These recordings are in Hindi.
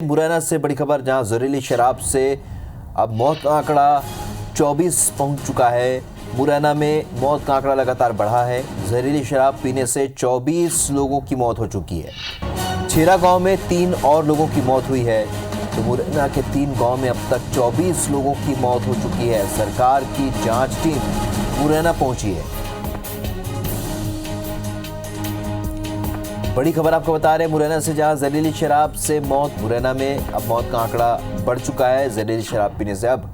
मुरैना से बड़ी खबर, जहां जहरीली शराब से अब मौत का आंकड़ा 24 पहुंच चुका है। मुरैना में मौत का आंकड़ा लगातार बढ़ा है। जहरीली शराब पीने से 24 लोगों की मौत हो चुकी है। छेरा गांव में 3 और लोगों की मौत हुई है। तो मुरैना के 3 गांव में अब तक 24 लोगों की मौत हो चुकी है। सरकार की जांच टीम मुरैना पहुंची है। बड़ी खबर आपको बता रहे हैं मुरैना से, जहां जहरीली शराब से मौत, मुरैना में अब मौत का आंकड़ा बढ़ चुका है। जहरीली शराब पीने से अब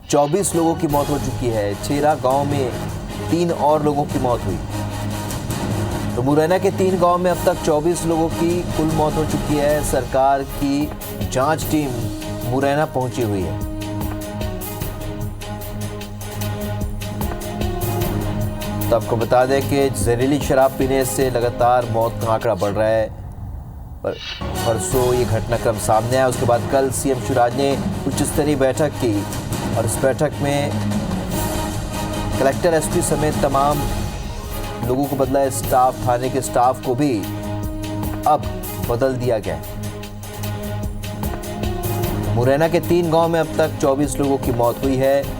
24 लोगों की मौत हो चुकी है। छेरा गांव में 3 और लोगों की मौत हुई। तो मुरैना के 3 गांव में अब तक 24 लोगों की कुल मौत हो चुकी है। सरकार की जांच टीम मुरैना पहुंची हुई है। तो आपको बता दें कि जहरीली शराब पीने से लगातार मौत का आंकड़ा बढ़ रहा है। परसों ये घटनाक्रम सामने आया। उसके बाद कल सीएम शिवराज ने उच्च स्तरीय बैठक की और इस बैठक में कलेक्टर, एसपी समेत तमाम लोगों को बदला है। स्टाफ, थाने के स्टाफ को भी अब बदल दिया गया। मुरैना के 3 गांव में अब तक 24 लोगों की मौत हुई है।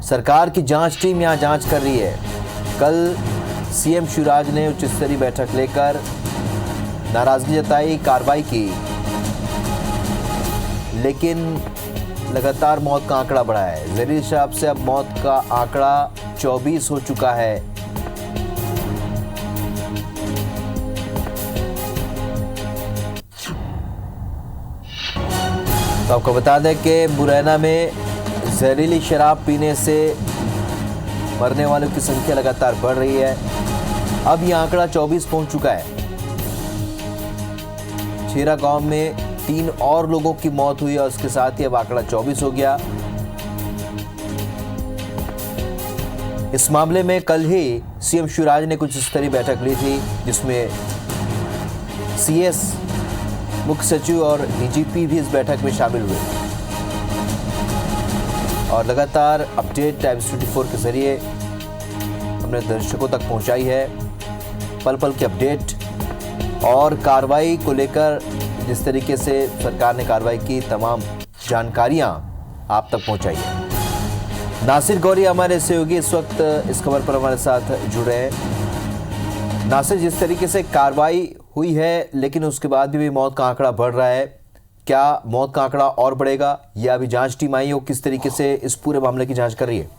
सरकार की जांच टीम यहां जांच कर रही है। कल सीएम शिवराज ने उच्च स्तरीय बैठक लेकर नाराजगी जताई, कार्रवाई की, लेकिन लगातार मौत का आंकड़ा बढ़ा है। जहरीली शराब से अब मौत का आंकड़ा 24 हो चुका है। तो आपको बता दें कि मुरैना में जहरीली शराब पीने से मरने वालों की संख्या लगातार बढ़ रही है। अब यह आंकड़ा 24 पहुंच चुका है। छेरा गांव में 3 और लोगों की मौत हुई और उसके साथ ही अब आंकड़ा 24 हो गया। इस मामले में कल ही सीएम शिवराज ने कुछ स्तरीय बैठक ली थी, जिसमें सीएस, मुख्य सचिव और डीजीपी भी इस बैठक में शामिल हुए और लगातार अपडेट टाइम्स 24 के जरिए हमने दर्शकों तक पहुंचाई है। पल पल की अपडेट और कार्रवाई को लेकर जिस तरीके से सरकार ने कार्रवाई की, तमाम जानकारियां आप तक पहुंचाई है। नासिर गौरी हमारे सहयोगी इस वक्त इस खबर पर हमारे साथ जुड़े हैं। नासिर, जिस तरीके से कार्रवाई हुई है लेकिन उसके बाद भी मौत का आंकड़ा बढ़ रहा है, क्या मौत का आंकड़ा और बढ़ेगा या अभी जांच टीम आई हो किस तरीके से इस पूरे मामले की जांच कर रही है?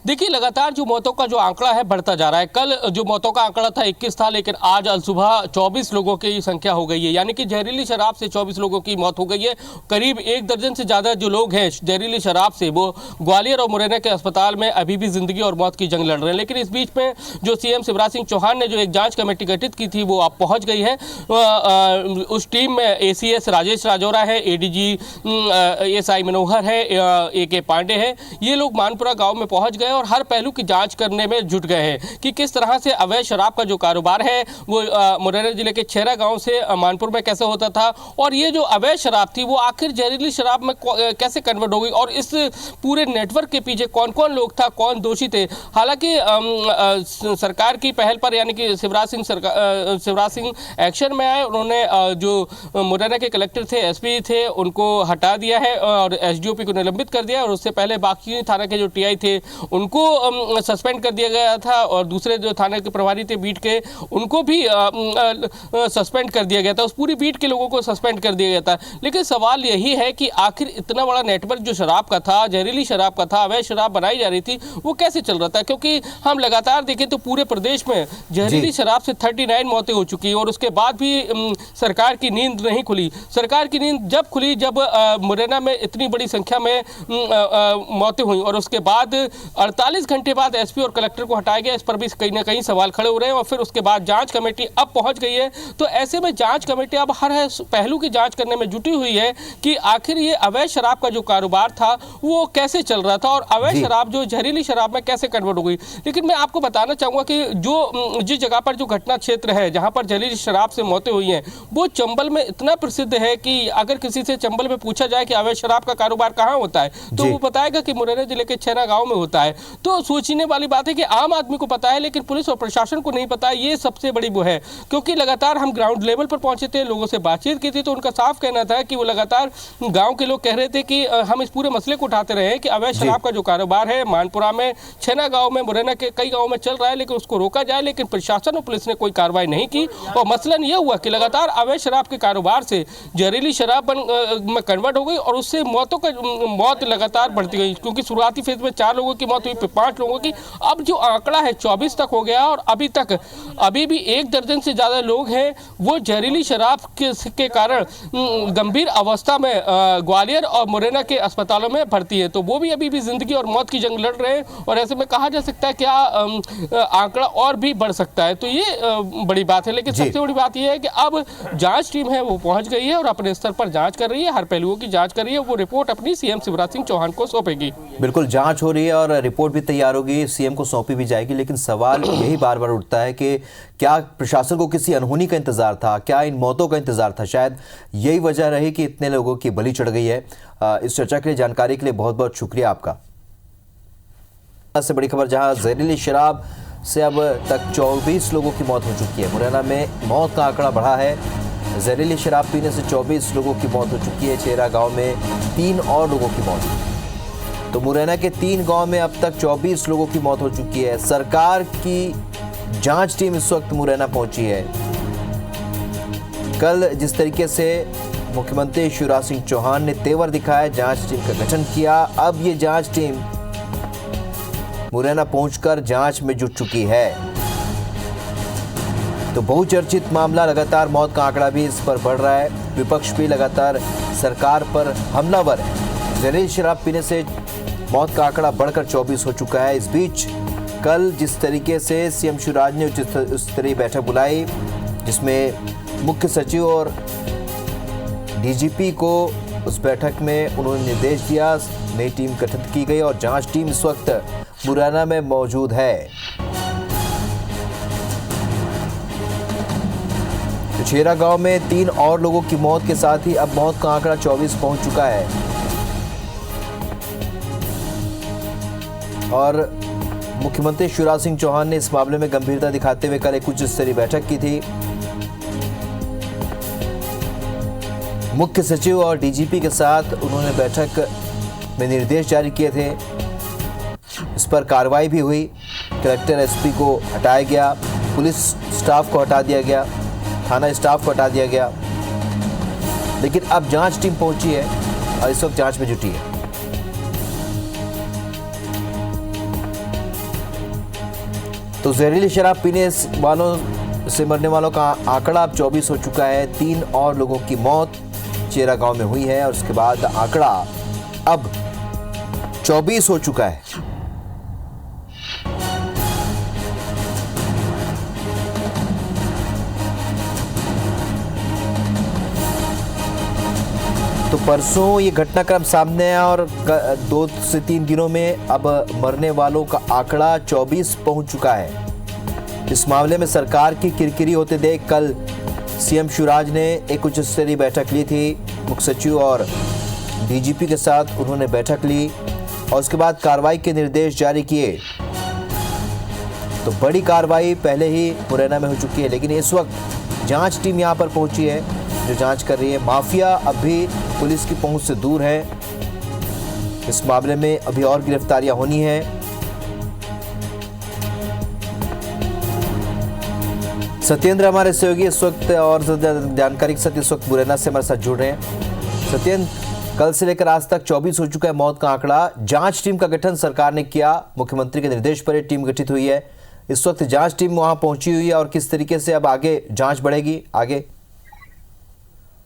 देखिए, लगातार जो मौतों का जो आंकड़ा है बढ़ता जा रहा है। कल जो मौतों का आंकड़ा था 21 था, लेकिन आज सुबह 24 लोगों की संख्या हो गई है। यानी कि जहरीली शराब से 24 लोगों की मौत हो गई है। करीब 1 दर्जन से ज़्यादा जो लोग हैं जहरीली शराब से, वो ग्वालियर और मुरैना के अस्पताल में अभी भी जिंदगी और मौत की जंग लड़ रहे हैं। लेकिन इस बीच में जो सीएम शिवराज सिंह चौहान ने जो एक जाँच कमेटी गठित की थी, वो अब पहुँच गई है। उस टीम में ACS राजेश राजौरा है, ADG SI मनोहर है, AK पांडे है। ये लोग मानपुरा गाँव में पहुँच गए और हर पहलू की जांच करने में जुट गए हैं कि किस तरह से अवैध शराब का जो कारोबार है वो मुरैना जिले के छेरा गांव से मानपुर में कैसे होता था और ये जो अवैध शराब थी वो आखिर जहरीली शराब में कैसे कन्वर्ट हो गई और इस पूरे नेटवर्क के पीछे कौन कौन लोग था, कौन दोषी थे। हालांकि सरकार की पहल पर, यानी कि शिवराज सिंह एक्शन में आए। उन्होंने जो मुरैना के कलेक्टर थे, SP थे, उनको हटा दिया है और SDOP को निलंबित कर दिया। और उससे पहले बाकी थाना के जो TI थे उनको सस्पेंड कर दिया गया था और दूसरे जो थाने के प्रभारी थे बीट के, उनको भी सस्पेंड कर दिया गया था। उस पूरी बीट के लोगों को सस्पेंड कर दिया गया था। लेकिन सवाल यही है कि आखिर इतना बड़ा नेटवर्क जो शराब का था, जहरीली शराब का था, अवैध शराब बनाई जा रही थी, वो कैसे चल रहा था? क्योंकि हम लगातार देखें तो पूरे प्रदेश में जहरीली शराब से 39 मौतें हो चुकी हैं और उसके बाद भी सरकार की नींद नहीं खुली। सरकार की नींद जब खुली जब मुरैना में इतनी बड़ी संख्या में मौतें हुई और उसके बाद 48 घंटे बाद SP और कलेक्टर को हटाया गया। इस पर भी कहीं ना कहीं सवाल खड़े हो रहे हैं और फिर उसके बाद जांच कमेटी अब पहुंच गई है। तो ऐसे में जांच कमेटी अब हर पहलू की जांच करने में जुटी हुई है कि आखिर ये अवैध शराब का जो कारोबार था वो कैसे चल रहा था और अवैध शराब जो जहरीली शराब में कैसे कन्वर्ट हो गई। लेकिन मैं आपको बताना चाहूंगा कि जिस जगह पर जो घटना क्षेत्र है जहां पर जहरीली शराब से मौतें हुई हैं, वो चंबल में इतना प्रसिद्ध है कि अगर किसी से चंबल में पूछा जाए कि अवैध शराब का कारोबार कहाँ होता है तो वो बताएगा कि मुरैना जिले के छेरा गांव में होता है। तो सोचने वाली बात है कि आम आदमी को पता है लेकिन पुलिस और प्रशासन को नहीं पता है, ये सबसे बड़ी वो है। क्योंकि लगातार हम ग्राउंड लेवल पर पहुंचे थे, लोगों से बातचीत की थी, तो उनका साफ कहना था कि वो लगातार गांव के लोग कह रहे थे कि हम इस पूरे मसले को उठाते रहे कि अवैध शराब का जो कारोबार है मानपुरा में, छेना गांव में, मुरैना के कई गांव में चल रहा है, लेकिन उसको रोका जाए, लेकिन प्रशासन और पुलिस ने कोई कार्रवाई नहीं की। और मसलन यह हुआ कि लगातार अवैध शराब के कारोबार से जहरीली शराब में कन्वर्ट हो गई और उससे मौत लगातार बढ़ती गई। क्योंकि शुरुआती फेज में 4 लोगों की मौत हुई, फिर 5 लोगों की, अब जो आंकड़ा है 24 तक हो गया और अभी भी 1 दर्जन से ज़्यादा लोग हैं वो जहरीली शराब के कारण गंभीर अवस्था में ग्वालियर और मुरैना के अस्पतालों में भर्ती है। तो वो भी अभी भी जिंदगी और मौत की जंग लड़ रहे हैं और ऐसे में कहा जा सकता है क्या आंकड़ा और भी बढ़ सकता है। तो ये बड़ी बात है, लेकिन सबसे बड़ी बात यह है कि अब जांच टीम है वो पहुंच गई है और अपने स्तर पर जांच कर रही है, हर पहलुओं की जांच कर रही है। वो रिपोर्ट अपनी सीएम शिवराज सिंह चौहान को सौंपेगी। बिल्कुल, जांच हो रही है और रिपोर्ट भी तैयार होगी, सीएम को सौंपी भी जाएगी। लेकिन सवाल यही बार बार उठता है कि क्या प्रशासन को किसी अनहोनी का इंतजार था, क्या इन मौतों का इंतजार था? शायद यही वजह रही कि इतने लोगों की बलि चढ़ गई है। इस चर्चा के लिए, जानकारी के लिए बहुत बहुत शुक्रिया आपका। सबसे बड़ी खबर, जहां जहरीली शराब से अब तक 24 लोगों की मौत हो चुकी है। मुरैना में मौत का आंकड़ा बढ़ा है। जहरीली शराब पीने से 24 लोगों की मौत हो चुकी है। चेहरा गांव में 3 और लोगों की मौत। तो मुरैना के 3 गांव में अब तक 24 लोगों की मौत हो चुकी है। सरकार की जांच टीम इस वक्त मुरैना पहुंची है। कल जिस तरीके से मुख्यमंत्री शिवराज सिंह चौहान ने तेवर दिखाया, जांच टीम का गठन किया, अब ये जांच टीम मुरैना पहुंचकर जांच में जुट चुकी है। तो बहुचर्चित मामला, लगातार मौत का आंकड़ा भी इस पर बढ़ रहा है। विपक्ष भी लगातार सरकार पर हमलावर है। जहरीली शराब पीने से मौत का आंकड़ा बढ़कर 24 हो चुका है। इस बीच कल जिस तरीके से सीएम शिवराज ने उच्च स्तरीय बैठक बुलाई, जिसमें मुख्य सचिव और डीजीपी को उस बैठक में उन्होंने निर्देश दिया, नई टीम गठित की गई और जांच टीम इस वक्त मुरैना में मौजूद है। छेरा गांव में 3 और लोगों की मौत के साथ ही अब मौत का आंकड़ा 24 पहुंच चुका है। और मुख्यमंत्री शिवराज सिंह चौहान ने इस मामले में गंभीरता दिखाते हुए कल एक उच्च स्तरीय बैठक की थी। मुख्य सचिव और डीजीपी के साथ उन्होंने बैठक में निर्देश जारी किए थे। इस पर कार्रवाई भी हुई। कलेक्टर एसपी को हटाया गया, पुलिस स्टाफ को हटा दिया गया, थाना स्टाफ को हटा दिया गया। लेकिन अब जांच टीम पहुंची है और इस वक्त जांच में जुटी है। तो जहरीली शराब पीने वालों से मरने वालों का आंकड़ा अब 24 हो चुका है। 3 और लोगों की मौत चेरा गांव में हुई है और उसके बाद आंकड़ा अब 24 हो चुका है। तो परसों ये घटनाक्रम सामने आया और 2 से 3 दिनों में अब मरने वालों का आंकड़ा 24 पहुंच चुका है। इस मामले में सरकार की किरकिरी होते देख कल सीएम शिवराज ने एक उच्च स्तरीय बैठक ली थी। मुख्य सचिव और डीजीपी के साथ उन्होंने बैठक ली और उसके बाद कार्रवाई के निर्देश जारी किए। तो बड़ी कार्रवाई पहले ही मुरैना में हो चुकी है, लेकिन इस वक्त जांच टीम यहां पर पहुंची है जो जांच कर रही है। माफिया अब भी पुलिस की पहुंच से दूर है। इस मामले में अभी और गिरफ्तारियां होनी हैं। सत्येंद्र हमारे सहयोगी इस वक्त और जानकारी के साथ इस वक्त मुरैना से हमारे साथ जुड़ रहे हैं। सत्येंद्र, कल से लेकर आज तक 24 हो चुका है मौत का आंकड़ा। जांच टीम का गठन सरकार ने किया, मुख्यमंत्री के निर्देश पर यह टीम गठित हुई है। इस वक्त जांच टीम वहां पहुंची हुई है और किस तरीके से अब आगे जांच बढ़ेगी आगे?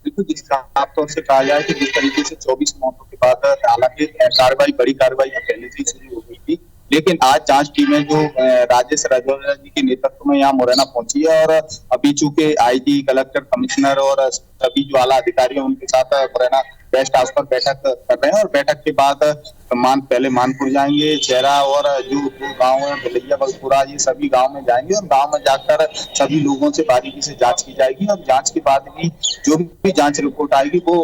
साफ तौर से कहा जाए कि जिस तरीके से 24 मौतों के बाद हालांकि कार्रवाई, बड़ी कार्रवाई पहले से ही शुरू हो गई थी, लेकिन आज जांच टीमें जो राजेश राजौरा जी के नेतृत्व में यहाँ मुरैना पहुंची है और अभी चूंकि आईजी, कलेक्टर, कमिश्नर और सभी जो आला अधिकारी हैं उनके साथ मुरैना गेस्ट हाउस पर बैठक कर रहे हैं और बैठक के बाद पहले मानपुर जाएंगे, चेहरा और जो गाँव है भलैया, बलपुरा, ये सभी गाँव में जाएंगे और गाँव में जाकर सभी लोगों से बारीकी से जांच की जाएगी और जांच के बाद भी जो भी जांच रिपोर्ट आएगी वो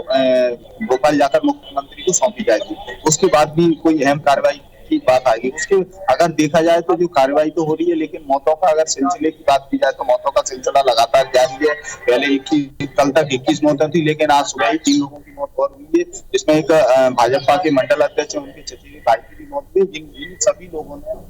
भोपाल जाकर मुख्यमंत्री को सौंपी जाएगी। उसके बाद भी कोई अहम कार्रवाई की बात आएगी। उसके अगर देखा जाए तो जो कार्रवाई तो हो रही है, लेकिन मौतों का अगर सिलसिले की बात की जाए तो मौतों का सिलसिला लगातार जारी है। पहले कल तक 21 मौतें थी, लेकिन आज सुबह ही 3 लोगों की मौत और हुई है, जिसमें एक भाजपा के मंडल अध्यक्ष उनके चचेरे भाई की भी मौत हुई। जिन सभी लोगों ने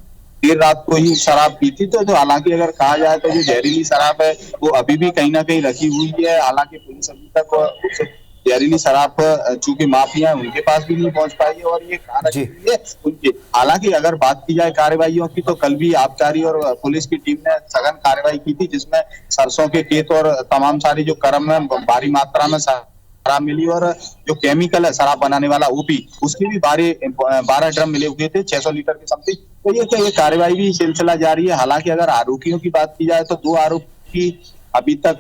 देर रात को ही शराब पी थी। तो हालांकि अगर कहा जाए तो जो जहरीली शराब है वो अभी भी कहीं ना कहीं रखी हुई है। हालांकि पुलिस अभी तक उस जहरीली शराब चूंकि माफिया है उनके पास भी नहीं पहुंच पाई है, और ये कहाँ रखी हुई है उनके। हालांकि अगर बात की जाए कार्रवाइयों की तो कल भी आबकारी और पुलिस की टीम ने सघन कार्रवाई की थी, जिसमें सरसों के खेत और तमाम सारी जो क्रम है भारी मात्रा में शराब मिली, और जो केमिकल है शराब बनाने वाला ओपी उसकी भी 12 ड्रम मिले हुए थे 600 लीटर के समथिंग। तो ये कार्रवाई भी सिलसिला जारी है। हालांकि अगर आरोपियों की बात की जाए तो 2 आरोपी अभी तक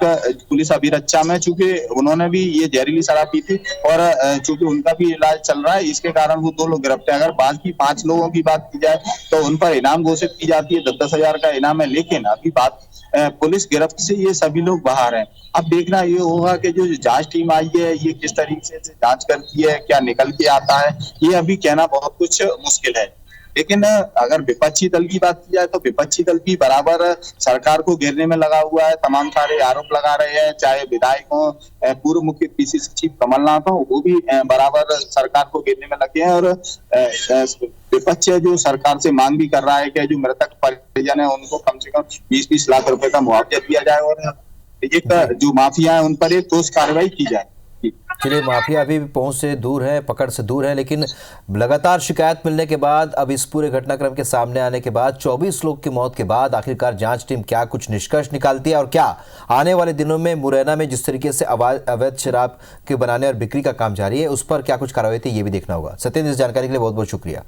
पुलिस अभिरक्षा में, चूंकि उन्होंने भी ये जहरीली शराब पी थी और चूंकि उनका भी इलाज चल रहा है, इसके कारण वो 2 लोग गिरफ्तार। अगर बाकी 5 लोगों की बात की जाए तो उन पर इनाम घोषित की जाती है, 10-10 हजार का इनाम है। लेकिन अभी बात पुलिस गिरफ्त से ये सभी लोग बाहर हैं। अब देखना ये होगा कि जो जांच टीम आई है ये किस तरीके से जांच करती है, क्या निकल के आता है, ये अभी कहना बहुत कुछ मुश्किल है। लेकिन अगर विपक्षी दल की बात की जाए तो विपक्षी दल भी बराबर सरकार को घेरने में लगा हुआ है। तमाम सारे आरोप लगा रहे हैं, चाहे विधायक हो, पूर्व मुख्य पीसीसी चीफ कमलनाथ हो, वो भी बराबर सरकार को घेरने में लगे हैं। और विपक्ष जो सरकार से मांग भी कर रहा है कि जो मृतक परिजन है उनको कम से कम 20-20 लाख रुपए का मुआवजा दिया जाए, और एक जो माफिया है उन पर एक ठोस कार्रवाई की जाए। चलिए, माफिया अभी भी पहुंच से दूर है, पकड़ से दूर है, लेकिन लगातार शिकायत मिलने के बाद, अब इस पूरे घटनाक्रम के सामने आने के बाद, 24 लोग की मौत के बाद आखिरकार जांच टीम क्या कुछ निष्कर्ष निकालती है, और क्या आने वाले दिनों में मुरैना में जिस तरीके से अवैध शराब के बनाने और बिक्री का काम जारी है उस पर क्या कुछ कार्रवाई थी, ये भी देखना होगा। सत्येंद्र, इस जानकारी के लिए बहुत बहुत शुक्रिया।